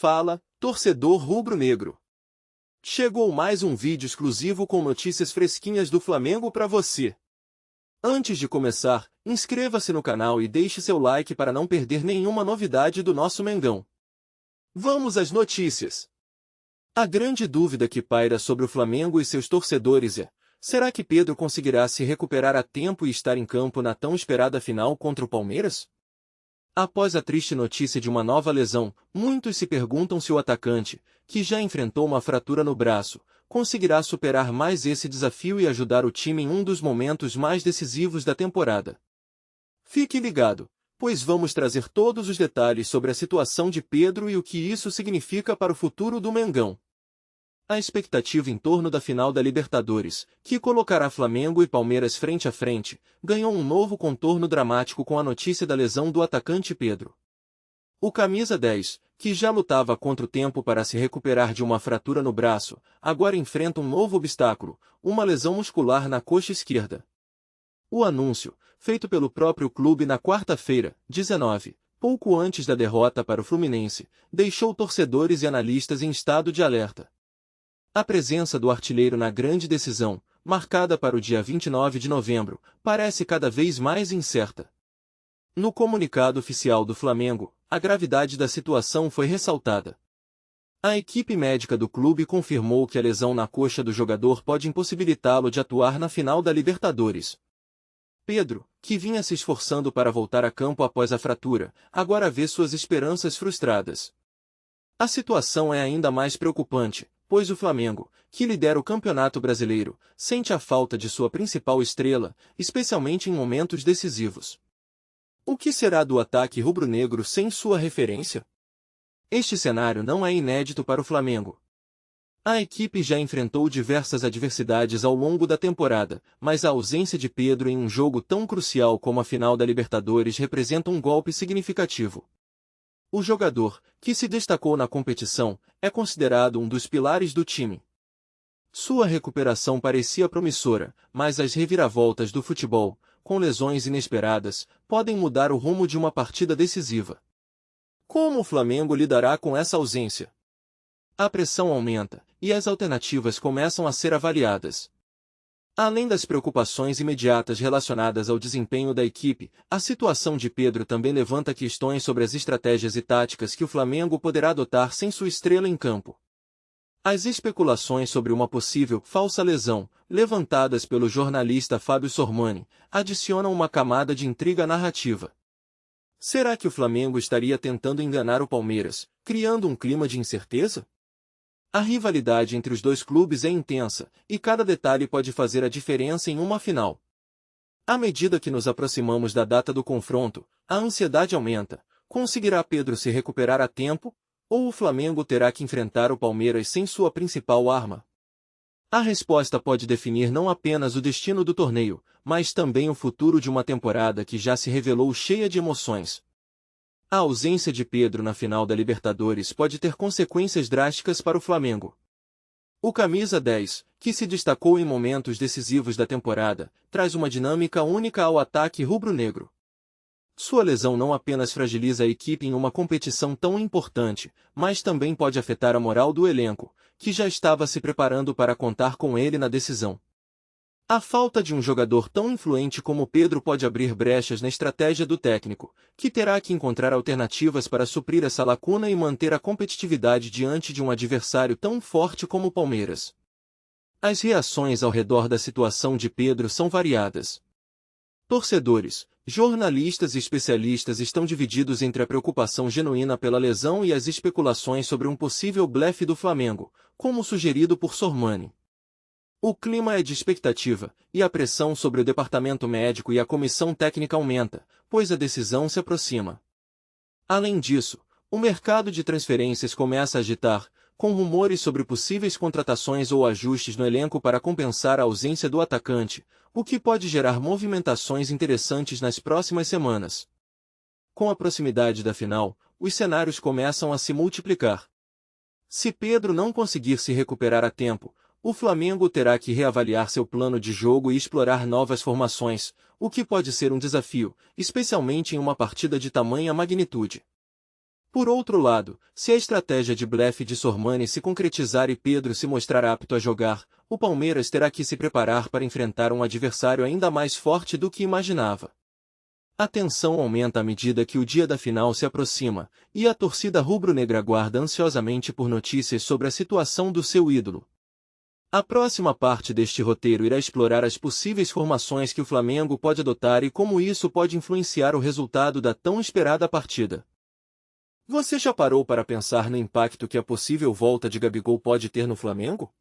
Fala, torcedor rubro-negro. Chegou mais um vídeo exclusivo com notícias fresquinhas do Flamengo para você. Antes de começar, inscreva-se no canal e deixe seu like para não perder nenhuma novidade do nosso Mengão. Vamos às notícias. A grande dúvida que paira sobre o Flamengo e seus torcedores é: será que Pedro conseguirá se recuperar a tempo e estar em campo na tão esperada final contra o Palmeiras? Após a triste notícia de uma nova lesão, muitos se perguntam se o atacante, que já enfrentou uma fratura no braço, conseguirá superar mais esse desafio e ajudar o time em um dos momentos mais decisivos da temporada. Fique ligado, pois vamos trazer todos os detalhes sobre a situação de Pedro e o que isso significa para o futuro do Mengão. A expectativa em torno da final da Libertadores, que colocará Flamengo e Palmeiras frente a frente, ganhou um novo contorno dramático com a notícia da lesão do atacante Pedro. O camisa 10, que já lutava contra o tempo para se recuperar de uma fratura no braço, agora enfrenta um novo obstáculo, uma lesão muscular na coxa esquerda. O anúncio, feito pelo próprio clube na quarta-feira, 19, pouco antes da derrota para o Fluminense, deixou torcedores e analistas em estado de alerta. A presença do artilheiro na grande decisão, marcada para o dia 29 de novembro, parece cada vez mais incerta. No comunicado oficial do Flamengo, a gravidade da situação foi ressaltada. A equipe médica do clube confirmou que a lesão na coxa do jogador pode impossibilitá-lo de atuar na final da Libertadores. Pedro, que vinha se esforçando para voltar a campo após a fratura, agora vê suas esperanças frustradas. A situação é ainda mais preocupante, pois o Flamengo, que lidera o Campeonato Brasileiro, sente a falta de sua principal estrela, especialmente em momentos decisivos. O que será do ataque rubro-negro sem sua referência? Este cenário não é inédito para o Flamengo. A equipe já enfrentou diversas adversidades ao longo da temporada, mas a ausência de Pedro em um jogo tão crucial como a final da Libertadores representa um golpe significativo. O jogador, que se destacou na competição, é considerado um dos pilares do time. Sua recuperação parecia promissora, mas as reviravoltas do futebol, com lesões inesperadas, podem mudar o rumo de uma partida decisiva. Como o Flamengo lidará com essa ausência? A pressão aumenta, e as alternativas começam a ser avaliadas. Além das preocupações imediatas relacionadas ao desempenho da equipe, a situação de Pedro também levanta questões sobre as estratégias e táticas que o Flamengo poderá adotar sem sua estrela em campo. As especulações sobre uma possível falsa lesão, levantadas pelo jornalista Fábio Sormani, adicionam uma camada de intriga narrativa. Será que o Flamengo estaria tentando enganar o Palmeiras, criando um clima de incerteza? A rivalidade entre os dois clubes é intensa, e cada detalhe pode fazer a diferença em uma final. À medida que nos aproximamos da data do confronto, a ansiedade aumenta. Conseguirá Pedro se recuperar a tempo? Ou o Flamengo terá que enfrentar o Palmeiras sem sua principal arma? A resposta pode definir não apenas o destino do torneio, mas também o futuro de uma temporada que já se revelou cheia de emoções. A ausência de Pedro na final da Libertadores pode ter consequências drásticas para o Flamengo. O camisa 10, que se destacou em momentos decisivos da temporada, traz uma dinâmica única ao ataque rubro-negro. Sua lesão não apenas fragiliza a equipe em uma competição tão importante, mas também pode afetar a moral do elenco, que já estava se preparando para contar com ele na decisão. A falta de um jogador tão influente como Pedro pode abrir brechas na estratégia do técnico, que terá que encontrar alternativas para suprir essa lacuna e manter a competitividade diante de um adversário tão forte como o Palmeiras. As reações ao redor da situação de Pedro são variadas. Torcedores, jornalistas e especialistas estão divididos entre a preocupação genuína pela lesão e as especulações sobre um possível blefe do Flamengo, como sugerido por Sormani. O clima é de expectativa, e a pressão sobre o departamento médico e a comissão técnica aumenta, pois a decisão se aproxima. Além disso, o mercado de transferências começa a agitar, com rumores sobre possíveis contratações ou ajustes no elenco para compensar a ausência do atacante, o que pode gerar movimentações interessantes nas próximas semanas. Com a proximidade da final, os cenários começam a se multiplicar. Se Pedro não conseguir se recuperar a tempo, o Flamengo terá que reavaliar seu plano de jogo e explorar novas formações, o que pode ser um desafio, especialmente em uma partida de tamanha magnitude. Por outro lado, se a estratégia de blefe de Sormani se concretizar e Pedro se mostrar apto a jogar, o Palmeiras terá que se preparar para enfrentar um adversário ainda mais forte do que imaginava. A tensão aumenta à medida que o dia da final se aproxima, e a torcida rubro-negra aguarda ansiosamente por notícias sobre a situação do seu ídolo. A próxima parte deste roteiro irá explorar as possíveis formações que o Flamengo pode adotar e como isso pode influenciar o resultado da tão esperada partida. Você já parou para pensar no impacto que a possível volta de Gabigol pode ter no Flamengo?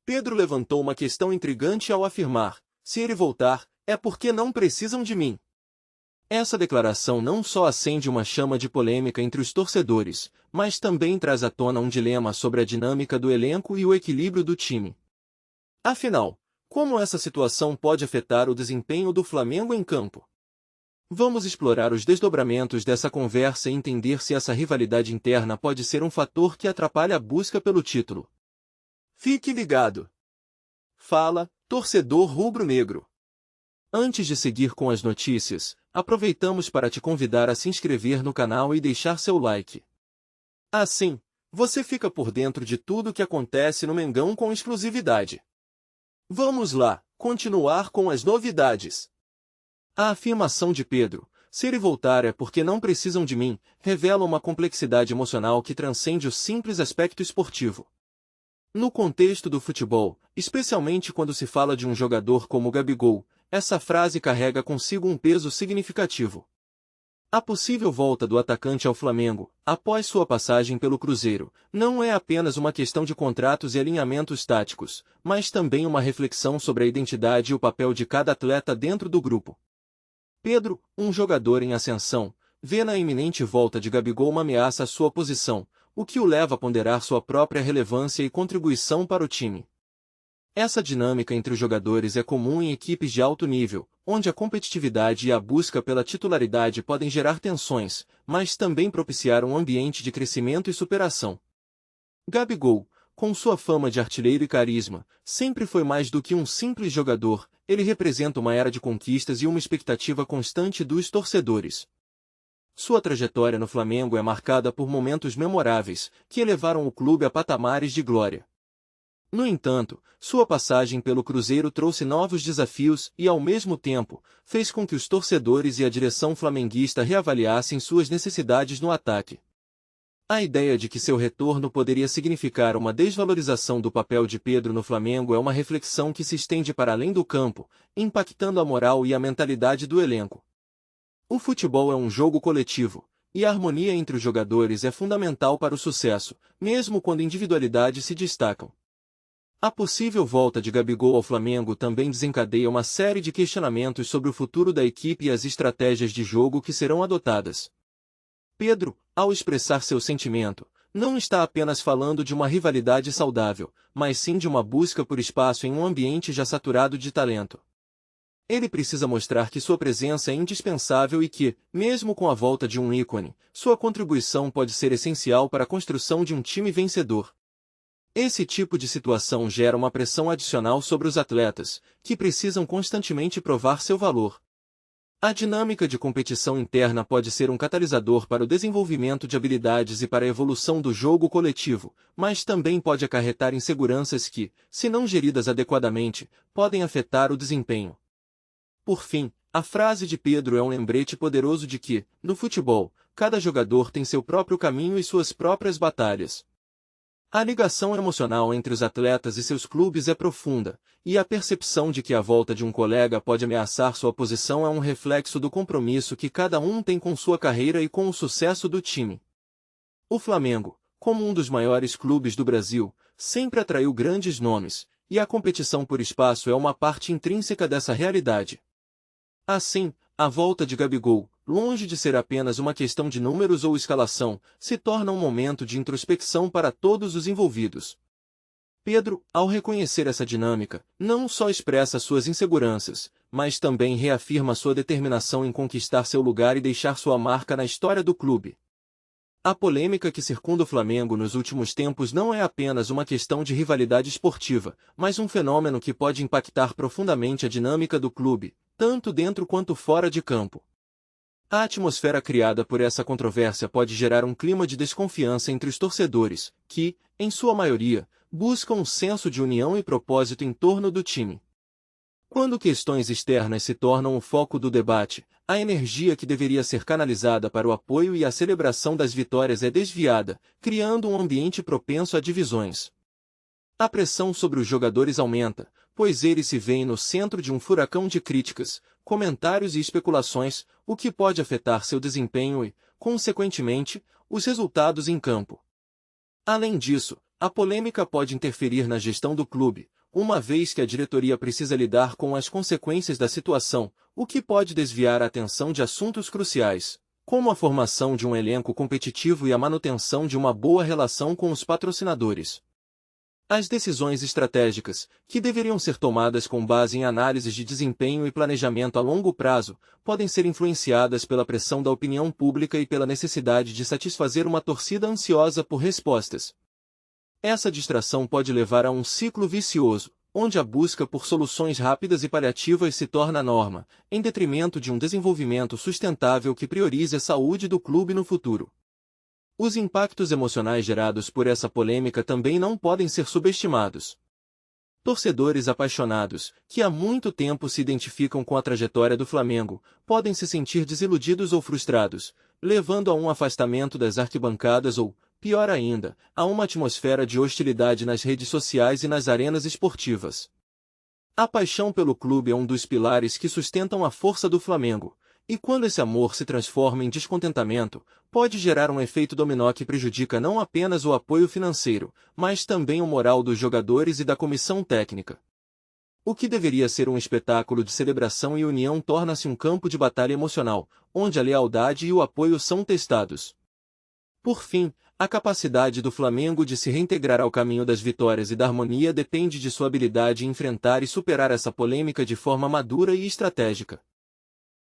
Pedro levantou uma questão intrigante ao afirmar: se ele voltar, é porque não precisam de mim. Essa declaração não só acende uma chama de polêmica entre os torcedores, mas também traz à tona um dilema sobre a dinâmica do elenco e o equilíbrio do time. Afinal, como essa situação pode afetar o desempenho do Flamengo em campo? Vamos explorar os desdobramentos dessa conversa e entender se essa rivalidade interna pode ser um fator que atrapalha a busca pelo título. Fique ligado! Fala, torcedor rubro-negro! Antes de seguir com as notícias, aproveitamos para te convidar a se inscrever no canal e deixar seu like. Assim, você fica por dentro de tudo o que acontece no Mengão com exclusividade. Vamos lá, continuar com as novidades. A afirmação de Pedro, se ele voltar é porque não precisam de mim, revela uma complexidade emocional que transcende o simples aspecto esportivo. No contexto do futebol, especialmente quando se fala de um jogador como Gabigol, essa frase carrega consigo um peso significativo. A possível volta do atacante ao Flamengo, após sua passagem pelo Cruzeiro, não é apenas uma questão de contratos e alinhamentos táticos, mas também uma reflexão sobre a identidade e o papel de cada atleta dentro do grupo. Pedro, um jogador em ascensão, vê na iminente volta de Gabigol uma ameaça à sua posição, o que o leva a ponderar sua própria relevância e contribuição para o time. Essa dinâmica entre os jogadores é comum em equipes de alto nível, onde a competitividade e a busca pela titularidade podem gerar tensões, mas também propiciar um ambiente de crescimento e superação. Gabigol, com sua fama de artilheiro e carisma, sempre foi mais do que um simples jogador, ele representa uma era de conquistas e uma expectativa constante dos torcedores. Sua trajetória no Flamengo é marcada por momentos memoráveis, que elevaram o clube a patamares de glória. No entanto, sua passagem pelo Cruzeiro trouxe novos desafios e, ao mesmo tempo, fez com que os torcedores e a direção flamenguista reavaliassem suas necessidades no ataque. A ideia de que seu retorno poderia significar uma desvalorização do papel de Pedro no Flamengo é uma reflexão que se estende para além do campo, impactando a moral e a mentalidade do elenco. O futebol é um jogo coletivo, e a harmonia entre os jogadores é fundamental para o sucesso, mesmo quando individualidades se destacam. A possível volta de Gabigol ao Flamengo também desencadeia uma série de questionamentos sobre o futuro da equipe e as estratégias de jogo que serão adotadas. Pedro, ao expressar seu sentimento, não está apenas falando de uma rivalidade saudável, mas sim de uma busca por espaço em um ambiente já saturado de talento. Ele precisa mostrar que sua presença é indispensável e que, mesmo com a volta de um ícone, sua contribuição pode ser essencial para a construção de um time vencedor. Esse tipo de situação gera uma pressão adicional sobre os atletas, que precisam constantemente provar seu valor. A dinâmica de competição interna pode ser um catalisador para o desenvolvimento de habilidades e para a evolução do jogo coletivo, mas também pode acarretar inseguranças que, se não geridas adequadamente, podem afetar o desempenho. Por fim, a frase de Pedro é um lembrete poderoso de que, no futebol, cada jogador tem seu próprio caminho e suas próprias batalhas. A ligação emocional entre os atletas e seus clubes é profunda, e a percepção de que a volta de um colega pode ameaçar sua posição é um reflexo do compromisso que cada um tem com sua carreira e com o sucesso do time. O Flamengo, como um dos maiores clubes do Brasil, sempre atraiu grandes nomes, e a competição por espaço é uma parte intrínseca dessa realidade. Assim, a volta de Gabigol, longe de ser apenas uma questão de números ou escalação, se torna um momento de introspecção para todos os envolvidos. Pedro, ao reconhecer essa dinâmica, não só expressa suas inseguranças, mas também reafirma sua determinação em conquistar seu lugar e deixar sua marca na história do clube. A polêmica que circunda o Flamengo nos últimos tempos não é apenas uma questão de rivalidade esportiva, mas um fenômeno que pode impactar profundamente a dinâmica do clube, tanto dentro quanto fora de campo. A atmosfera criada por essa controvérsia pode gerar um clima de desconfiança entre os torcedores, que, em sua maioria, buscam um senso de união e propósito em torno do time. Quando questões externas se tornam o foco do debate, a energia que deveria ser canalizada para o apoio e a celebração das vitórias é desviada, criando um ambiente propenso a divisões. A pressão sobre os jogadores aumenta, pois eles se veem no centro de um furacão de críticas, comentários e especulações, o que pode afetar seu desempenho e, consequentemente, os resultados em campo. Além disso, a polêmica pode interferir na gestão do clube, uma vez que a diretoria precisa lidar com as consequências da situação, o que pode desviar a atenção de assuntos cruciais, como a formação de um elenco competitivo e a manutenção de uma boa relação com os patrocinadores. As decisões estratégicas, que deveriam ser tomadas com base em análises de desempenho e planejamento a longo prazo, podem ser influenciadas pela pressão da opinião pública e pela necessidade de satisfazer uma torcida ansiosa por respostas. Essa distração pode levar a um ciclo vicioso, onde a busca por soluções rápidas e paliativas se torna a norma, em detrimento de um desenvolvimento sustentável que priorize a saúde do clube no futuro. Os impactos emocionais gerados por essa polêmica também não podem ser subestimados. Torcedores apaixonados, que há muito tempo se identificam com a trajetória do Flamengo, podem se sentir desiludidos ou frustrados, levando a um afastamento das arquibancadas ou, pior ainda, a uma atmosfera de hostilidade nas redes sociais e nas arenas esportivas. A paixão pelo clube é um dos pilares que sustentam a força do Flamengo, e quando esse amor se transforma em descontentamento, pode gerar um efeito dominó que prejudica não apenas o apoio financeiro, mas também o moral dos jogadores e da comissão técnica. O que deveria ser um espetáculo de celebração e união torna-se um campo de batalha emocional, onde a lealdade e o apoio são testados. Por fim, a capacidade do Flamengo de se reintegrar ao caminho das vitórias e da harmonia depende de sua habilidade em enfrentar e superar essa polêmica de forma madura e estratégica.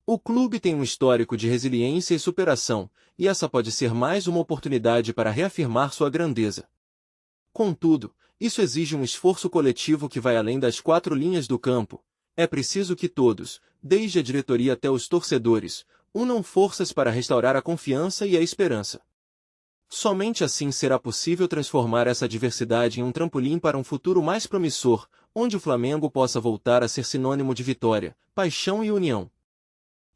O clube tem um histórico de resiliência e superação, e essa pode ser mais uma oportunidade para reafirmar sua grandeza. Contudo, isso exige um esforço coletivo que vai além das quatro linhas do campo. É preciso que todos, desde a diretoria até os torcedores, unam forças para restaurar a confiança e a esperança. Somente assim será possível transformar essa adversidade em um trampolim para um futuro mais promissor, onde o Flamengo possa voltar a ser sinônimo de vitória, paixão e união.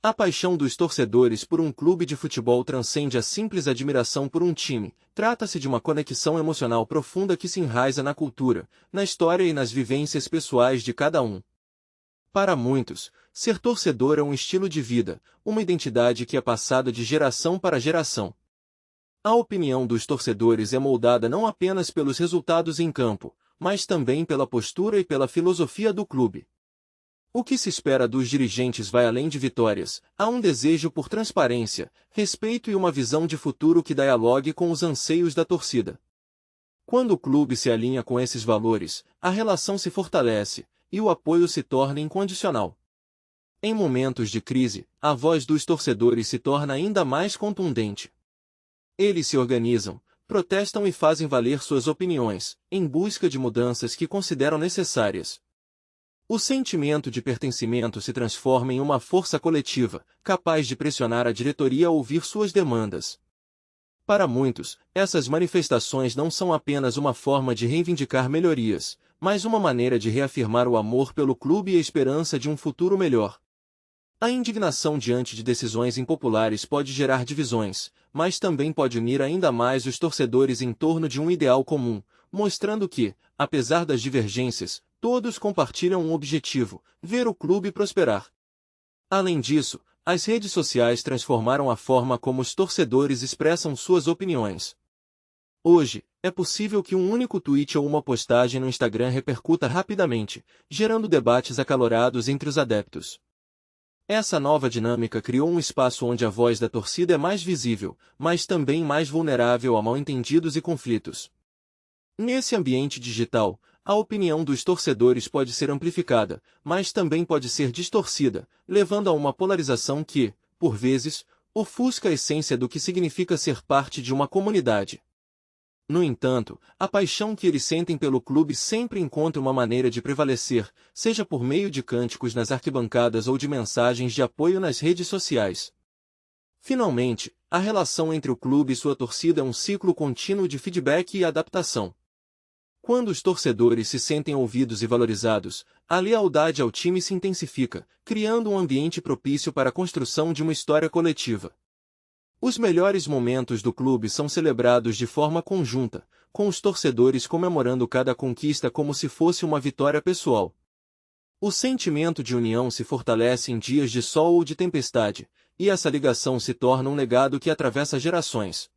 A paixão dos torcedores por um clube de futebol transcende a simples admiração por um time. Trata-se de uma conexão emocional profunda que se enraiza na cultura, na história e nas vivências pessoais de cada um. Para muitos, ser torcedor é um estilo de vida, uma identidade que é passada de geração para geração. A opinião dos torcedores é moldada não apenas pelos resultados em campo, mas também pela postura e pela filosofia do clube. O que se espera dos dirigentes vai além de vitórias, há um desejo por transparência, respeito e uma visão de futuro que dialogue com os anseios da torcida. Quando o clube se alinha com esses valores, a relação se fortalece, e o apoio se torna incondicional. Em momentos de crise, a voz dos torcedores se torna ainda mais contundente. Eles se organizam, protestam e fazem valer suas opiniões, em busca de mudanças que consideram necessárias. O sentimento de pertencimento se transforma em uma força coletiva, capaz de pressionar a diretoria a ouvir suas demandas. Para muitos, essas manifestações não são apenas uma forma de reivindicar melhorias, mas uma maneira de reafirmar o amor pelo clube e a esperança de um futuro melhor. A indignação diante de decisões impopulares pode gerar divisões, mas também pode unir ainda mais os torcedores em torno de um ideal comum, mostrando que, apesar das divergências, todos compartilham um objetivo: ver o clube prosperar. Além disso, as redes sociais transformaram a forma como os torcedores expressam suas opiniões. Hoje, é possível que um único tweet ou uma postagem no Instagram repercuta rapidamente, gerando debates acalorados entre os adeptos. Essa nova dinâmica criou um espaço onde a voz da torcida é mais visível, mas também mais vulnerável a mal-entendidos e conflitos. Nesse ambiente digital, a opinião dos torcedores pode ser amplificada, mas também pode ser distorcida, levando a uma polarização que, por vezes, ofusca a essência do que significa ser parte de uma comunidade. No entanto, a paixão que eles sentem pelo clube sempre encontra uma maneira de prevalecer, seja por meio de cânticos nas arquibancadas ou de mensagens de apoio nas redes sociais. Finalmente, a relação entre o clube e sua torcida é um ciclo contínuo de feedback e adaptação. Quando os torcedores se sentem ouvidos e valorizados, a lealdade ao time se intensifica, criando um ambiente propício para a construção de uma história coletiva. Os melhores momentos do clube são celebrados de forma conjunta, com os torcedores comemorando cada conquista como se fosse uma vitória pessoal. O sentimento de união se fortalece em dias de sol ou de tempestade, e essa ligação se torna um legado que atravessa gerações.